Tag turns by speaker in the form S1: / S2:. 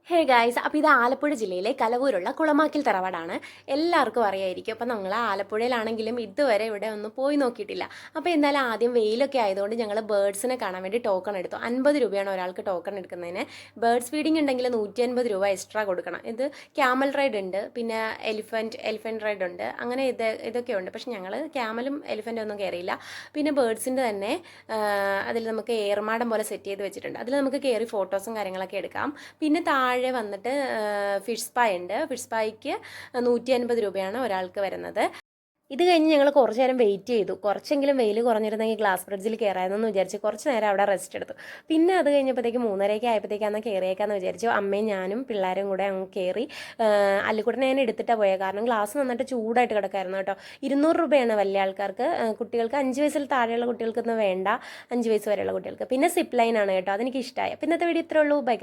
S1: Hey guys, അപ്പോൾ ഇത് ആലപ്പുഴ ജില്ലയിലെ കലവൂരുള്ള കുളമാക്കിൽ തറവാടാണ്. എല്ലാവർക്കും അറിയായിരിക്കും. അപ്പോൾ ഞങ്ങൾ ആലപ്പുഴയിലാണെങ്കിലും ഇതുവരെ ഇവിടെ ഒന്നും പോയി നോക്കിയിട്ടില്ല. അപ്പോൾ എന്തായാലും ആദ്യം വെയിലൊക്കെ ആയതുകൊണ്ട് ഞങ്ങൾ ബേർഡ്സിനെ കാണാൻ വേണ്ടി ടോക്കൺ എടുത്തു. 50 രൂപയാണ് ഒരാൾക്ക് ടോക്കൺ എടുക്കുന്നതിന്. ബേർഡ്സ് ഫീഡിംഗ് ഉണ്ടെങ്കിൽ 150 രൂപ എക്സ്ട്രാ കൊടുക്കണം. ഇത് ക്യാമൽ റൈഡ് ഉണ്ട്, പിന്നെ എലിഫൻറ്റ് റൈഡ് ഉണ്ട്, അങ്ങനെ ഇതൊക്കെ ഉണ്ട്. പക്ഷെ ഞങ്ങൾ ക്യാമലും എലിഫൻറ്റും ഒന്നും കയറിയില്ല. പിന്നെ ബേർഡ്സിൻ്റെ തന്നെ അതിൽ നമുക്ക് ഏർമാടം പോലെ സെറ്റ് ചെയ്ത് വെച്ചിട്ടുണ്ട്. അതിൽ നമുക്ക് കയറി ഫോട്ടോസും കാര്യങ്ങളൊക്കെ എടുക്കാം. പിന്നെ താഴെ വന്നിട്ട് ഫിഷ് സ്പാ ഉണ്ട്. ഫിഷ് സ്പായ്ക്ക് 150 രൂപയാണ് ഒരാൾക്ക് വരുന്നത്. ഇത് കഴിഞ്ഞ് ഞങ്ങൾ കുറച്ച് നേരം വെയിറ്റ് ചെയ്തു. കുറച്ചെങ്കിലും വെയിൽ കുറഞ്ഞിരുന്നെങ്കിൽ ഗ്ലാസ് ബ്രിഡ്ജിൽ കയറാമെന്ന് വിചാരിച്ച് കുറച്ച് നേരം അവിടെ റെസ്റ്റ് എടുത്തു. പിന്നെ അത് കഴിഞ്ഞപ്പോഴത്തേക്ക് 3:30 ആയപ്പോഴത്തേക്കാണ് കയറിയേക്കാന്ന് വിചാരിച്ചു. അമ്മയും ഞാനും പിള്ളേരും കൂടെ അങ്ങ് കയറി. അല്ലിക്കൂടെ ഞാൻ എടുത്തിട്ടാണ് പോയത്, കാരണം ഗ്ലാസ് നന്നിട്ട് ചൂടായിട്ട് കിടക്കായിരുന്നു കേട്ടോ. 200 രൂപയാണ് വലിയ ആൾക്കാർക്ക്. കുട്ടികൾക്ക് 5 വയസ്സിൽ താഴെയുള്ള കുട്ടികൾക്കൊന്നും വേണ്ട, 5 വയസ്സ് വരെയുള്ള കുട്ടികൾക്ക്. പിന്നെ സിപ്പ് ലൈനാണ് കേട്ടോ, അതെനിക്ക് ഇഷ്ടമായി. അപ്പോൾ ഇന്നത്തെ വീഡിയോ ഇത്രേ ഉള്ളൂ. ബൈ.